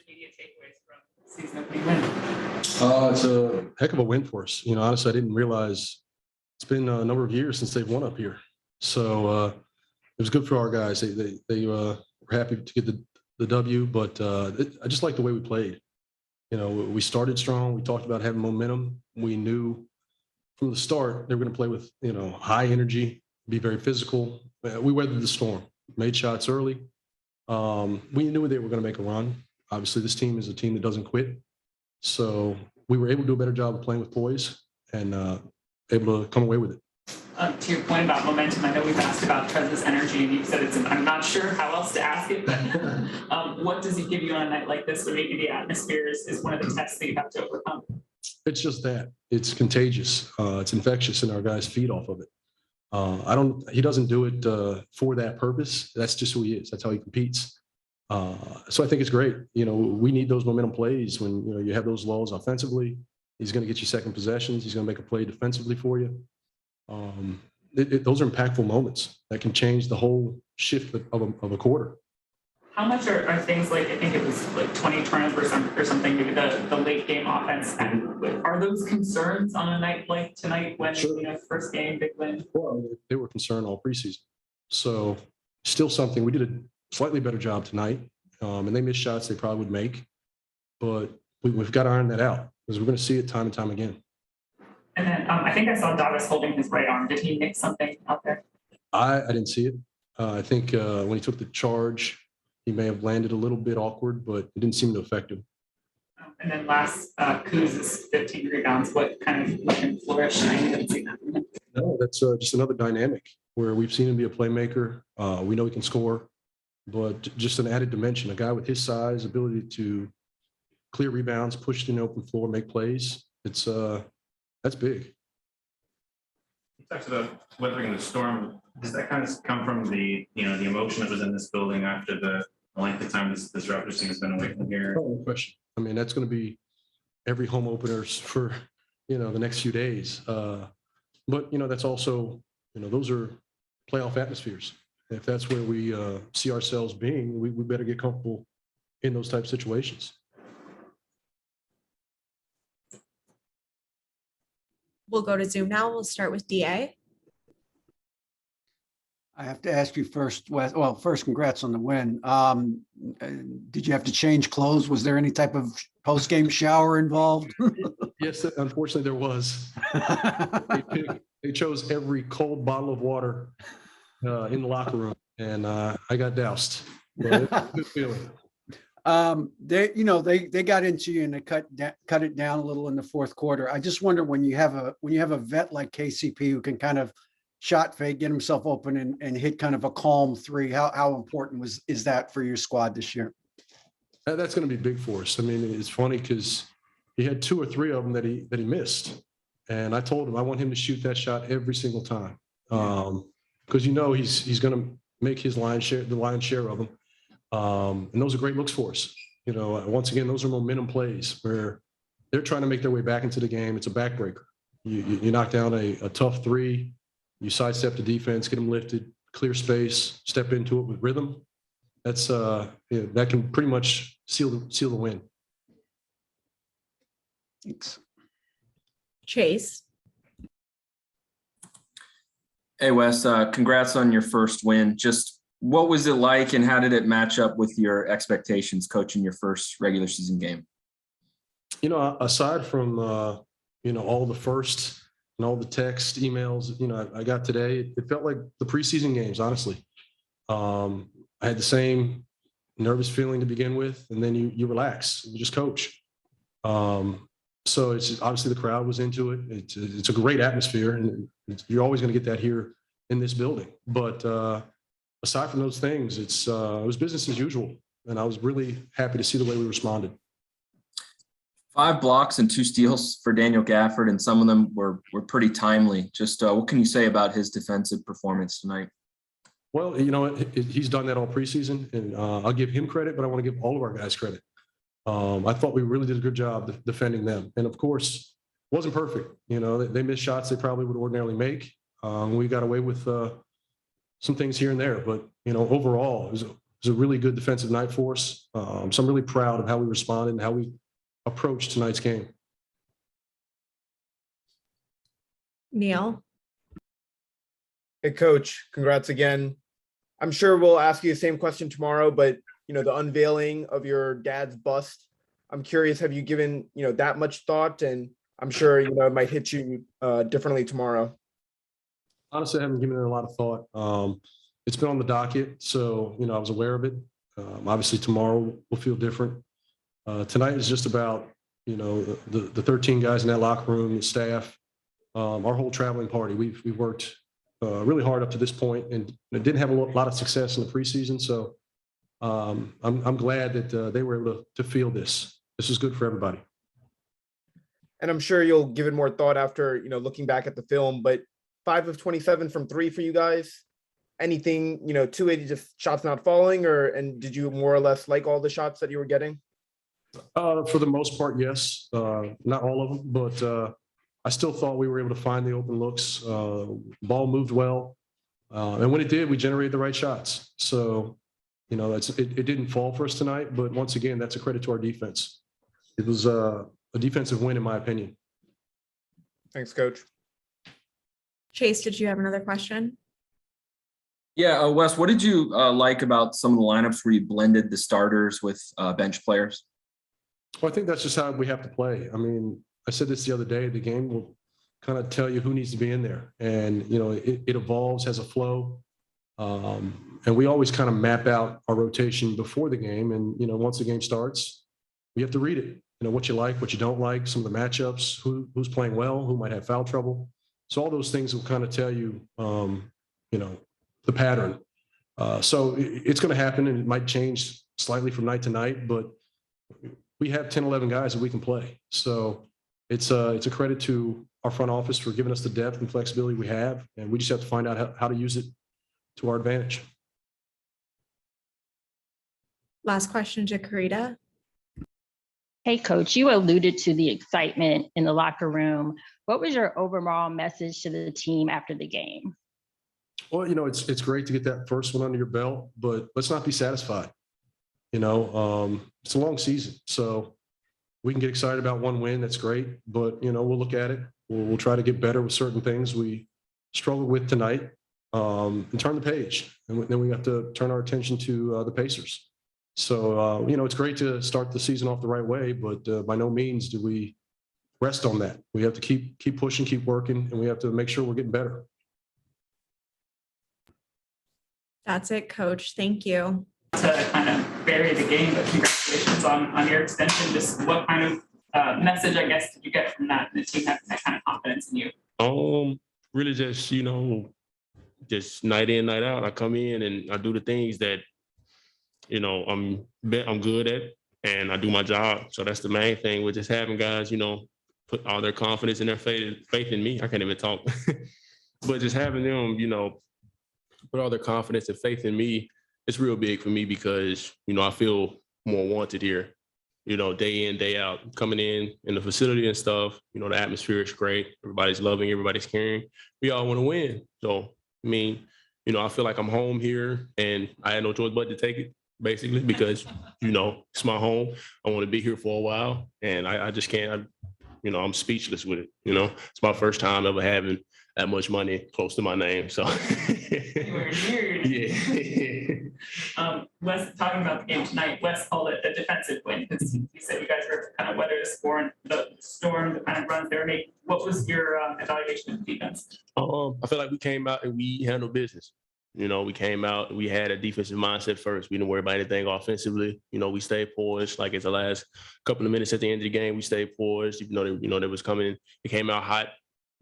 immediate takeaways from the season opening win? It's a heck of a win for us. Honestly, I didn't realize it's been a number of years since they've won up here. So it was good for our guys. They were happy to get the W, but I just like the way we played. We started strong. We talked about having momentum. We knew from the start they were going to play with, high energy, be very physical. We weathered the storm, made shots early. We knew they were going to make a run. Obviously, this team is a team that doesn't quit. So we were able to do a better job of playing with poise and able to come away with it. To your point about momentum, I know we've asked about Trez's energy, and you've said I'm not sure how else to ask it, but what does he give you on a night like this when maybe the atmosphere is one of the tests that you have to overcome? It's just that. It's contagious. It's infectious, and our guys feed off of it. He doesn't do it for that purpose. That's just who he is. That's how he competes. So I think it's great. We need those momentum plays when, you have those lulls offensively. He's going to get you second possessions. He's going to make a play defensively for you. Those are impactful moments that can change the whole shift of a quarter. How much are things like, I think it was like 20 turnovers or something, maybe the late game offense, and are those concerns on a night like tonight when, Sure. First game, big win? Well, they were concerned all preseason. So still something, we did a slightly better job tonight, and they missed shots they probably would make, but we've got to iron that out because we're going to see it time and time again. And then I think I saw Davis holding his right arm. Did he mix something out there? I didn't see it. I think when he took the charge, he may have landed a little bit awkward, but it didn't seem to affect him. And then last, Kuz's 15 rebounds. What kind of looking flourish? I didn't see that. No, that's just another dynamic where we've seen him be a playmaker. We know he can score, but just an added dimension. A guy with his size, ability to clear rebounds, push to the open floor, make plays. That's big. You talked about weathering the storm. Does that kind of come from the emotion that was in this building after the length of time this Raptors team has been away from here? No question. I mean, that's going to be every home openers for, the next few days. But, that's also, those are playoff atmospheres. If that's where we see ourselves being, we better get comfortable in those type of situations. We'll go to Zoom now. We'll start with DA. I have to ask you first, Wes. Well, first, congrats on the win. Did you have to change clothes? Was there any type of post-game shower involved? Yes, unfortunately there was. They chose every cold bottle of water in the locker room, and I got doused. But it was a good feeling. They got into you and they cut it down a little in the fourth quarter. I just wonder when you have a vet like KCP who can kind of shot fake, get himself open and hit kind of a calm three. How important is that for your squad this year? That's going to be big for us. I mean, it's funny because he had 2 or 3 of them that he missed, and I told him I want him to shoot that shot every single time because he's going to make the lion's share of them. And those are great looks for us. Once again, those are momentum plays where they're trying to make their way back into the game. It's a backbreaker. You knock down a tough three, you sidestep the defense, get them lifted, clear space, step into it with rhythm. That's that can pretty much seal the win. Thanks. Chase. Hey, Wes, congrats on your first win. Just what was it like and how did it match up with your expectations coaching your first regular season game? Aside from, all the firsts and all the text emails, I got today, it felt like the preseason games, honestly. I had the same nervous feeling to begin with, and then you relax, you just coach. So it's obviously the crowd was into it. It's a great atmosphere, and you're always going to get that here in this building. But aside from those things, it was business as usual, and I was really happy to see the way we responded. 5 blocks and 2 steals for Daniel Gafford, and some of them were pretty timely. Just what can you say about his defensive performance tonight? Well, he's done that all preseason, and I'll give him credit, but I want to give all of our guys credit. I thought we really did a good job defending them. And, of course, it wasn't perfect. They missed shots they probably would ordinarily make. We got away with some things here and there. But, overall, it was was a really good defensive night for us. So I'm really proud of how we responded and how we approached tonight's game. Neil, Hey, Coach, congrats again. I'm sure we'll ask you the same question tomorrow, but the unveiling of your dad's bust, I'm curious, have you given, that much thought? And I'm sure, it might hit you differently tomorrow. Honestly, I haven't given it a lot of thought. It's been on the docket, so, I was aware of it. Obviously, tomorrow will feel different. Tonight is just about, the 13 guys in that locker room, the staff, our whole traveling party. We've worked really hard up to this point and didn't have a lot of success in the preseason. So I'm glad that they were able to feel this. This is good for everybody. And I'm sure you'll give it more thought after, looking back at the film, but 5 of 27 from 3 for you guys. Anything, 280 just shots not falling, and did you more or less like all the shots that you were getting? For the most part, yes. Not all of them, but I still thought we were able to find the open looks. Ball moved well. And when it did, we generated the right shots. So, it didn't fall for us tonight, but once again, that's a credit to our defense. It was a defensive win, in my opinion. Thanks, Coach. Chase, did you have another question? Yeah, Wes, what did you like about some of the lineups where you blended the starters with bench players? Well, I think that's just how we have to play. I mean, I said this the other day, the game will kind of tell you who needs to be in there. And, it evolves, has a flow. And we always kind of map out our rotation before the game. And, once the game starts, we have to read it. What you like, what you don't like, some of the matchups, who's playing well, who might have foul trouble. So all those things will kind of tell you, the pattern. So it's going to happen, and it might change slightly from night to night, but we have 10, 11 guys that we can play. So it's a credit to our front office for giving us the depth and flexibility we have, and we just have to find out how to use it to our advantage. Last question to Karita. Hey, Coach, you alluded to the excitement in the locker room. What was your overall message to the team after the game? Well, it's great to get that first one under your belt, but let's not be satisfied. It's a long season, so we can get excited about one win. That's great, but we'll look at it. We'll try to get better with certain things we struggled with tonight, and turn the page. And then we have to turn our attention to the Pacers. So it's great to start the season off the right way, but by no means do we rest on that. We have to keep pushing, keep working, and we have to make sure we're getting better. That's it, Coach. Thank you. To kind of vary the game, but congratulations on your extension. Just what kind of message, I guess, did you get from that? The team having that kind of confidence in you? Really just, just night in, night out. I come in and I do the things that, I'm good at, and I do my job. So that's the main thing with just having guys, put all their confidence and their faith in me. I can't even talk, but just having them, put all their confidence and faith in me, it's real big for me because, I feel more wanted here, day in, day out, coming in the facility and stuff. The atmosphere is great. Everybody's loving, everybody's caring. We all want to win. So, I feel like I'm home here, and I had no choice but to take it, basically, because, it's my home. I want to be here for a while, and I just can't, I'm speechless with it. It's my first time ever having that much money close to my name. So, yeah. Wes, talking about the game tonight, Wes called it a defensive win because he said you guys were kind of weather the storm, the kind of runs they were making. What was your evaluation of the defense? I feel like we came out and we handled business. We came out, we had a defensive mindset first. We didn't worry about anything offensively. We stayed poised. Like, it's the last couple of minutes at the end of the game, we stayed poised. Even though they was coming. It came out hot.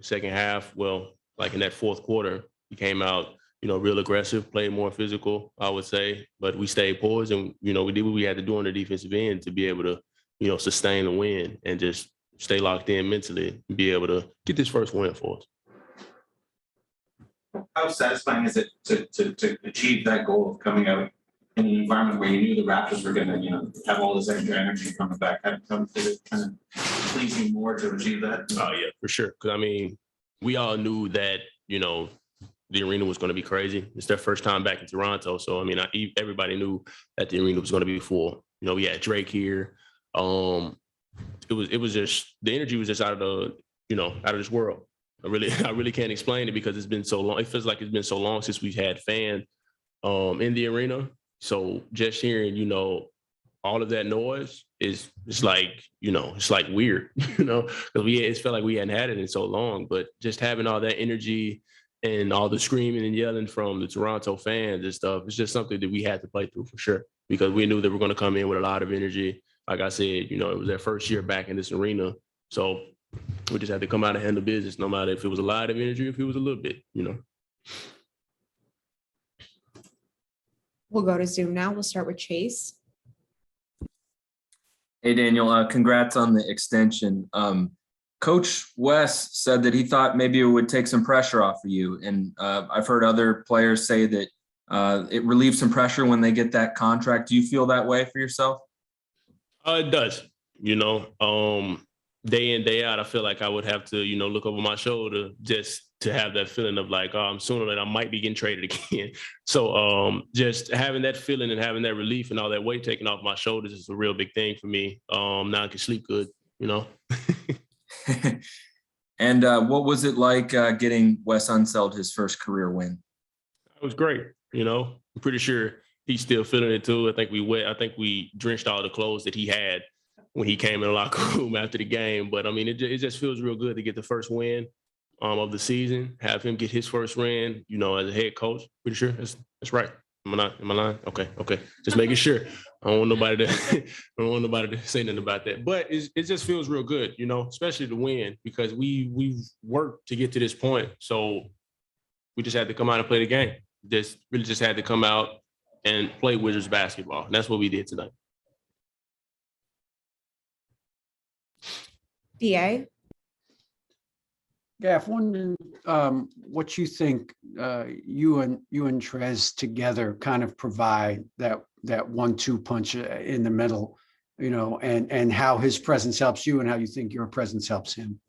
Second half, well, like in that fourth quarter, we came out, real aggressive, played more physical, I would say. But we stayed poised, and we did what we had to do on the defensive end to be able to, sustain the win and just stay locked in mentally and be able to get this first win for us. How satisfying is it to achieve that goal of coming out in an environment where you knew the Raptors were going to, have all this extra energy coming back? Did it kind of please you more to achieve that? Oh yeah, for sure. Because we all knew that, the arena was going to be crazy. It's their first time back in Toronto. So, I mean, everybody knew that the arena was going to be full. You know, we had Drake here. It was just, the energy was just out of this world. I really can't explain it because it's been so long. It feels like it's been so long since we've had fans in the arena. So just hearing, all of that noise it's like, it's like weird, because it felt like we hadn't had it in so long, but just having all that energy and all the screaming and yelling from the Toronto fans and stuff, it's just something that we had to play through for sure, because we knew that we're going to come in with a lot of energy. Like I said, it was their first year back in this arena. So we just had to come out and handle business, no matter if it was a lot of energy, if it was a little bit, We'll go to Zoom now. We'll start with Chase. Hey, Daniel, congrats on the extension. Coach Wes said that he thought maybe it would take some pressure off of you. And I've heard other players say that it relieves some pressure when they get that contract. Do you feel that way for yourself? It does, day in, day out, I feel like I would have to, look over my shoulder just to have that feeling of like, sooner or later I might be getting traded again. So just having that feeling and having that relief and all that weight taken off my shoulders is a real big thing for me. Now I can sleep good, And what was it like getting Wes Unseld his first career win? It was great. I'm pretty sure he's still feeling it too. I think we drenched all the clothes that he had when he came in the locker room after the game. But I mean, it just feels real good to get the first win of the season, have him get his first win, as a head coach. Pretty sure that's right. Am I lying? Okay. Just making sure. I don't want nobody to say nothing about that. But it just feels real good, especially to win, because we've worked to get to this point. So we just had to come out and play the game. Just had to come out and play Wizards basketball. And that's what we did tonight. DA. Gaff, wondering what you think you and Trez together kind of provide that 1-2 punch in the middle, and how his presence helps you and how you think your presence helps him.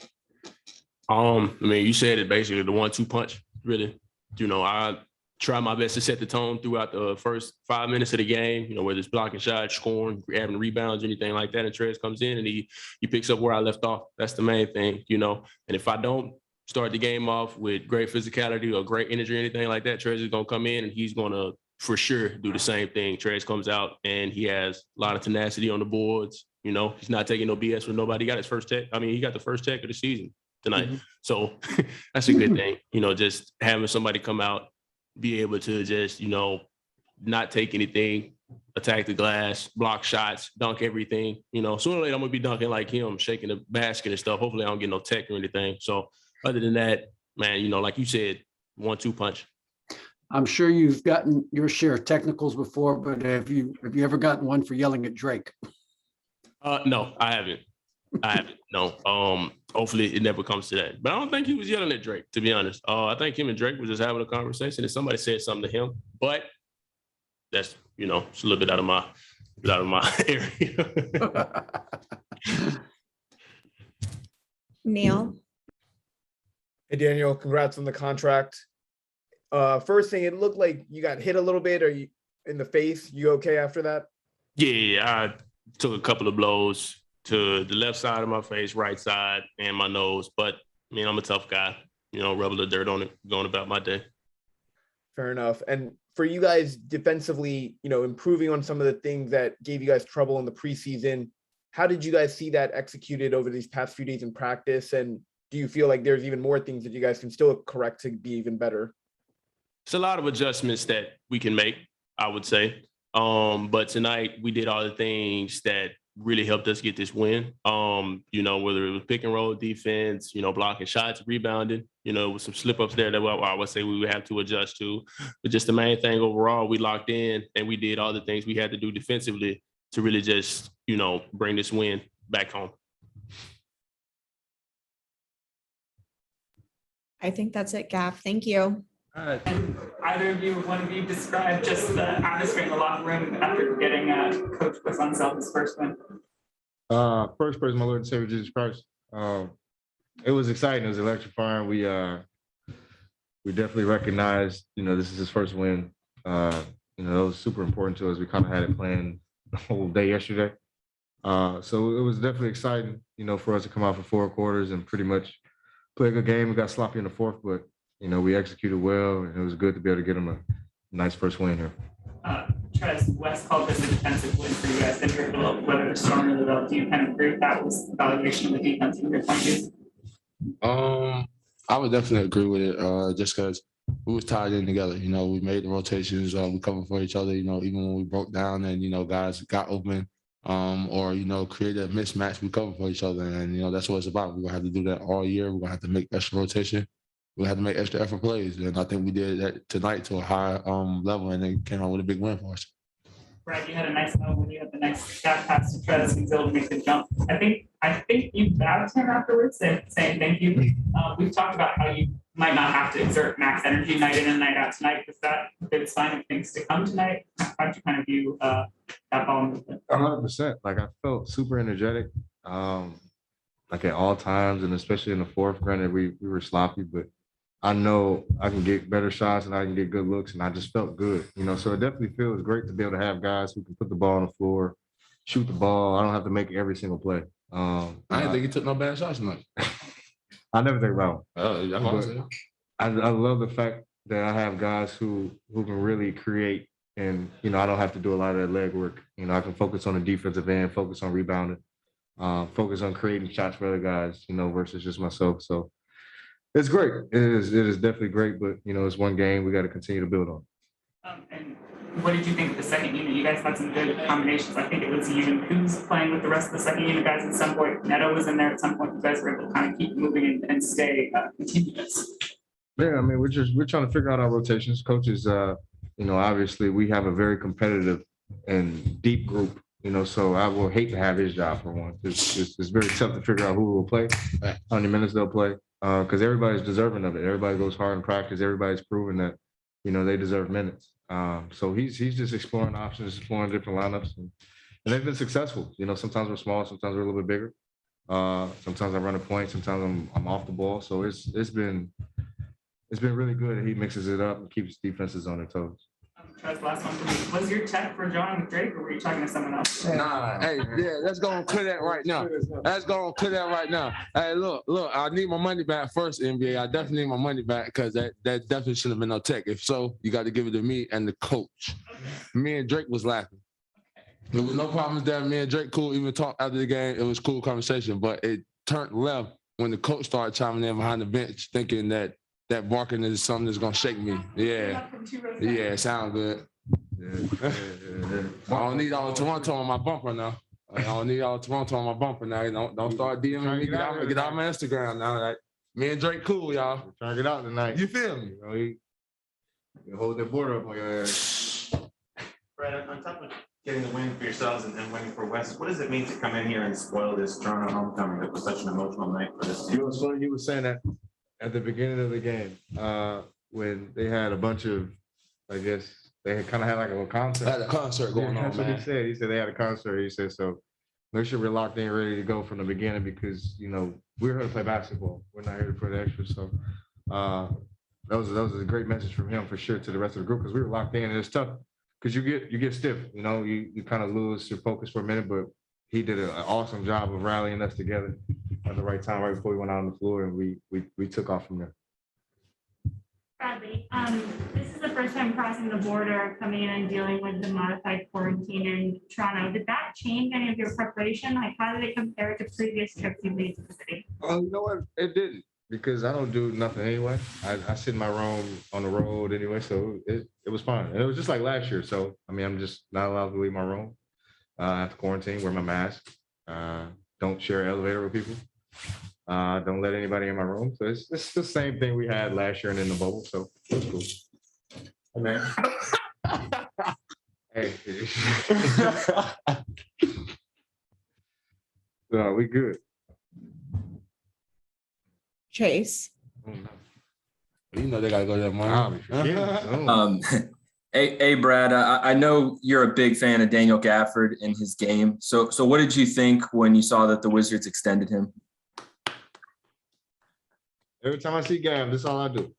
I mean, you said it basically, the 1-2 punch, really. I try my best to set the tone throughout the first 5 minutes of the game, whether it's blocking shots, scoring, having rebounds, anything like that. And Trez comes in and he picks up where I left off. That's the main thing, And if I don't start the game off with great physicality or great energy or anything like that, Trez is going to come in and he's going to, for sure, do the same thing. Trez comes out and he has a lot of tenacity on the boards. He's not taking no BS with nobody. He got his first tech. I mean, he got the first tech of the season tonight. Mm-hmm. So that's a good thing, just having somebody come out, be able to just, not take anything, attack the glass, block shots, dunk everything. Sooner or later I'm gonna be dunking like him, shaking the basket and stuff. Hopefully I don't get no tech or anything. So other than that, man, like you said, 1-2 punch. I'm sure you've gotten your share of technicals before, but have you ever gotten one for yelling at Drake? No, I haven't. No. Hopefully it never comes to that. But I don't think he was yelling at Drake, to be honest. I think him and Drake were just having a conversation and somebody said something to him. But that's, it's a little bit out of my area. Neil. Hey, Daniel, congrats on the contract. First thing, it looked like you got hit a little bit. Are you in the face? You okay after that? Yeah, I took a couple of blows to the left side of my face, right side, and my nose. But, I mean, I'm a tough guy, rub a little dirt on it, going about my day. Fair enough. And for you guys defensively, improving on some of the things that gave you guys trouble in the preseason, how did you guys see that executed over these past few days in practice? And do you feel like there's even more things that you guys can still correct to be even better? It's a lot of adjustments that we can make, I would say. But tonight we did all the things that really helped us get this win. Whether it was pick and roll defense, blocking shots, rebounding, with some slip ups there that I would say we would have to adjust to. But just the main thing overall, we locked in and we did all the things we had to do defensively to really just, bring this win back home. I think that's it, Gaff. Thank you. And either of you, one of you, describe just the atmosphere in the locker room after getting Coach Wes Unseld his first win. First person, my Lord and Savior Jesus Christ. It was exciting. It was electrifying. We we definitely recognized, this is his first win. That was super important to us. We kind of had it planned the whole day yesterday. So it was definitely exciting, for us to come out for 4 quarters and pretty much play a good game. We got sloppy in the 4th, but, we executed well, and it was good to be able to get him a nice first win here. Trez, Wes called this a defensive win for you guys. Then you're able to weather the storm really well. Do you kind of agree with that was the evaluation of the defense from your point of view? I would definitely agree with it. Just because we was tied in together. We made the rotations. We covered for each other. Even when we broke down and guys got open, or created a mismatch, we covered for each other. And that's what it's about. We're gonna have to do that all year. We're gonna have to make extra rotation. We had to make extra effort plays, and I think we did that tonight to a high level, and it came out with a big win for us. Right, you had a nice moment when you had the nice gap pass to Trez and Unseld to make the jump. I think you bagged him afterwards saying thank you. We've talked about how you might not have to exert max energy night in and night out tonight. Was that a good sign of things to come tonight? How did you kind of view that ball movement? 100%. Like, I felt super energetic, like at all times, and especially in the 4th. Granted, we were sloppy, but I know I can get better shots and I can get good looks, and I just felt good, so it definitely feels great to be able to have guys who can put the ball on the floor, shoot the ball. I don't have to make every single play. I didn't think you took no bad shots tonight. I never think about it. Oh, that's awesome. I love the fact that I have guys who can really create, and, I don't have to do a lot of that leg work. I can focus on the defensive end, focus on rebounding, focus on creating shots for other guys, versus just myself. So it's great. It is definitely great, but it's one game. We got to continue to build on. And what did you think of the second unit? You guys had some good combinations. I think it was even who's playing with the rest of the second unit guys at some point. Neto was in there at some point. You guys were able to kind of keep moving and stay continuous. Yeah, I mean, we're trying to figure out our rotations. Coaches, obviously we have a very competitive and deep group. So I will hate to have his job for one. It's very tough to figure out who will play, how many minutes they'll play. Because everybody's deserving of it. Everybody goes hard in practice. Everybody's proven that, they deserve minutes. So he's just exploring options, exploring different lineups, and they've been successful. Sometimes we're small, sometimes we're a little bit bigger. Sometimes I run a point, sometimes I'm off the ball. So it's been really good. He mixes it up and keeps defenses on their toes. That's the last one for me. Was your tech for John with Drake, or were you talking to someone else? Nah, hey, yeah, let's go and clear that right now. Hey, look, I need my money back first, NBA. I definitely need my money back because that definitely shouldn't have been no tech. If so, you got to give it to me and the coach. Okay. Me and Drake was laughing. There was no problems there. Me and Drake cool, even talked after the game. It was cool conversation, but it turned left when the coach started chiming in behind the bench, thinking that barking is something that's gonna shake me. Yeah, it sounds good. Yeah. I don't need all Toronto on my bumper now. Don't start DMing me. Get out my Instagram now. Like, me and Drake cool, y'all. We're trying to get out tonight. You feel me? You hold that border up on your ass. Brad, on top of getting the win for yourselves and winning for West, what does it mean to come in here and spoil this Toronto homecoming that was such an emotional night for this team? You know, it's funny you were saying that at the beginning of the game, when they had a bunch of, I guess, they kind of had like a little concert. They had a concert going on, That's man. what he said. He said they had a concert. He said, so make sure we're locked in, ready to go from the beginning because, we're here to play basketball. We're not here to put extra. So that was a great message from him for sure to the rest of the group because we were locked in. And it's tough because you get stiff. You kind of lose your focus for a minute, but he did an awesome job of rallying us together at the right time, right before we went out on the floor, and we took off from there. Bradley, this is the first time crossing the border, coming in and dealing with the modified quarantine in Toronto. Did that change any of your preparation? Like, how did it compare to previous trips you've made to the city? You know what? It didn't, because I don't do nothing anyway. I sit in my room on the road anyway, so it was fine. And it was just like last year. So, I mean, I'm just not allowed to leave my room. I have to quarantine, wear my mask. Don't share an elevator with people. Don't let anybody in my room. So it's the same thing we had last year and in the bubble. So it's cool. Hey, man. Hey. No, we good. Chase. Oh, no. You know they gotta go to that money. Hey, Brad, I know you're a big fan of Daniel Gafford in his game. So what did you think when you saw that the Wizards extended him? Every time I see Gav, that's all I do.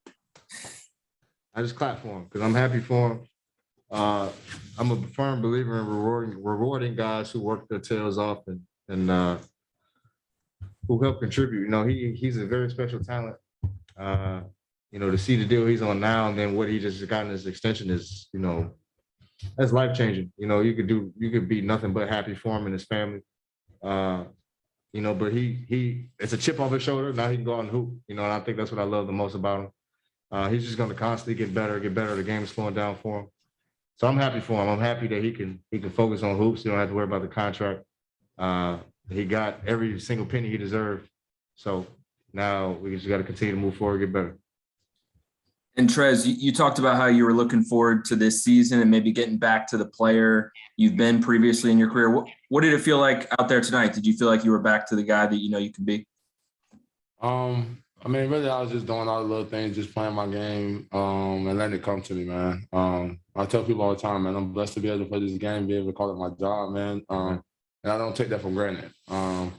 I just clap for him because I'm happy for him. I'm a firm believer in rewarding guys who work their tails off and who help contribute. You know, he's a very special talent. You know, to see the deal he's on now and then what he just got in his extension is, you know, that's life changing. You know, you could be nothing but happy for him and his family. You know, but it's a chip off his shoulder. Now he can go out and hoop. You know, and I think that's what I love the most about him. He's just going to constantly get better. The game is slowing down for him. So I'm happy for him. I'm happy that he can focus on hoops. You don't have to worry about the contract. He got every single penny he deserved. So now we just got to continue to move forward, get better. And Trez, you talked about how you were looking forward to this season and maybe getting back to the player you've been previously in your career. What did it feel like out there tonight? Did you feel like you were back to the guy that you know you can be? I mean, really, I was just doing all the little things, just playing my game, and letting it come to me, man. I tell people all the time, man, I'm blessed to be able to play this game, be able to call it my job, man. And I don't take that for granted. As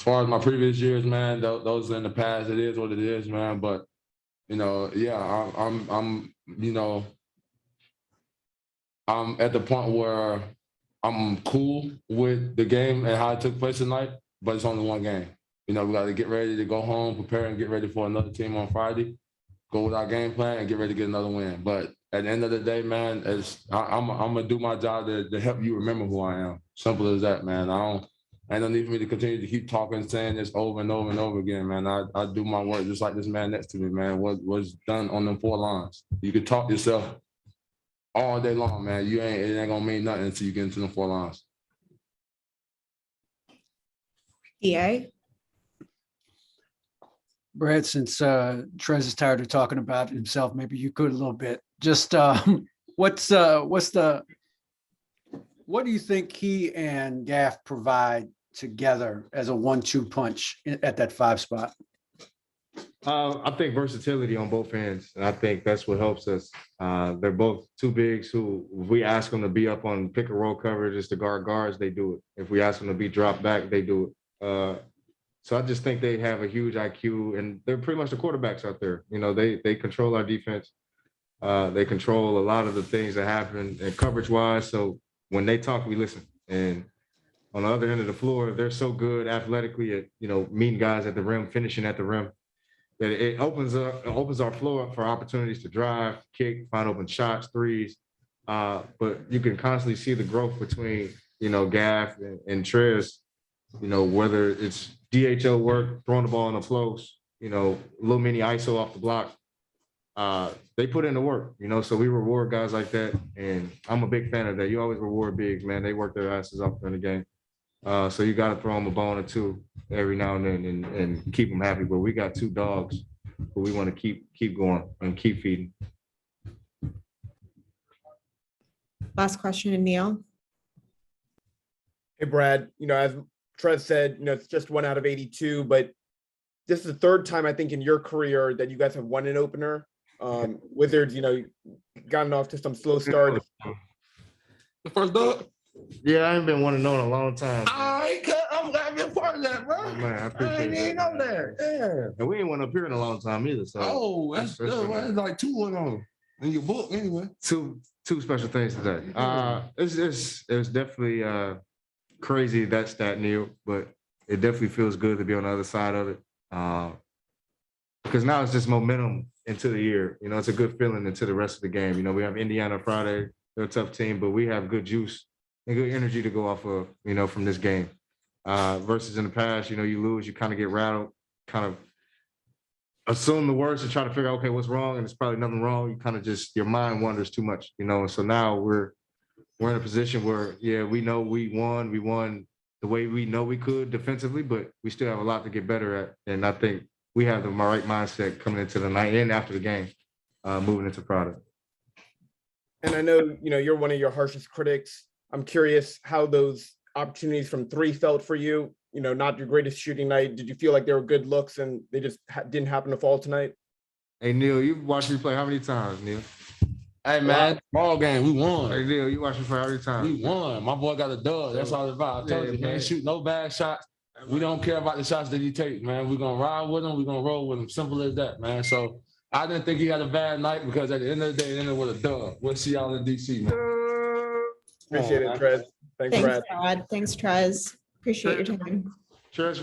far as my previous years, man, those are in the past. It is what it is, man. But you know, yeah, I'm you know, I'm at the point where I'm cool with the game and how it took place tonight, but it's only one game. You know, we got to get ready to go home, prepare and get ready for another team on Friday, go with our game plan and get ready to get another win. But at the end of the day, man, I'm going to do my job to help you remember who I am. Simple as that, man. Ain't no need for me to continue to keep talking, saying this over and over and over again, man. I do my work just like this man next to me, man. What was done on them 4 lines. You could talk yourself all day long, man. It ain't gonna mean nothing until you get into them 4 lines. DA? Brad, since Trez is tired of talking about himself, maybe you could a little bit. Just what do you think he and Gaff provide together as a 1-2 punch at that 5 spot? I think versatility on both ends, and I think that's what helps us. They're both 2 bigs who, if we ask them to be up on pick and roll coverages to guard guards, they do it. If we ask them to be dropped back, they do it. So I just think they have a huge IQ, and they're pretty much the quarterbacks out there. You know, they control our defense. They control a lot of the things that happen and coverage-wise. So when they talk, we listen. And on the other end of the floor, they're so good athletically at, you know, meeting guys at the rim, finishing at the rim, that it opens our floor up for opportunities to drive, kick, find open shots, threes. But you can constantly see the growth between, you know, Gaff and Trez, you know, whether it's DHO work, throwing the ball in the close, you know, little mini ISO off the block. They put in the work, you know, so we reward guys like that. And I'm a big fan of that. You always reward bigs, man. They work their asses off in the game. So you got to throw them a bone or 2 every now and then and keep them happy. But we got 2 dogs who we want to keep going and keep feeding. Last question, Neil. Hey, Brad, you know, as Trez said, you know, it's just 1 out of 82, but this is the 3rd time I think in your career that you guys have won an opener. Wizards, you know, gotten off to some slow start. The first dog? Yeah, I ain't been 1-0 in a long time. I'm glad to be a part of that, bro. Oh, man, I appreciate ain't know that. Yeah. And we ain't went up here in a long time either. So That's good, man. It's like 2 went on in your book anyway. Two special things today. It was definitely crazy that stat, Neil, but it definitely feels good to be on the other side of it. Because now it's just momentum into the year. You know, it's a good feeling into the rest of the game. You know, we have Indiana Friday. They're a tough team, but we have good juice and good energy to go off of, you know, from this game. Versus in the past, you know, you lose, you kind of get rattled, kind of assume the worst and try to figure out, okay, what's wrong? And it's probably nothing wrong. You kind of just, your mind wanders too much, you know? And so now we're in a position where, yeah, we know we won the way we know we could defensively, but we still have a lot to get better at. And I think we have the right mindset coming into the night and after the game, moving into product. And I know, you know, you're one of your harshest critics. I'm curious how those opportunities from 3 felt for you. You know, not your greatest shooting night. Did you feel like they were good looks and they just didn't happen to fall tonight? Hey, Neil, you watched me play how many times, Neil? Hey, man, ball game, we won. Hey, Neil, you watched me play how many times? We won. My boy got a dub. That's all it's about. I told you, man, shoot no bad shots. We don't care about the shots that he takes, man. We're going to ride with him. We're going to roll with him. Simple as that, man. So I didn't think he had a bad night because at the end of the day, it ended with a dub. We'll see y'all in DC, man. Appreciate it, Trez. Thanks, Thanks, Brad. Brad. Thanks, Trez. Appreciate your time. Cheers.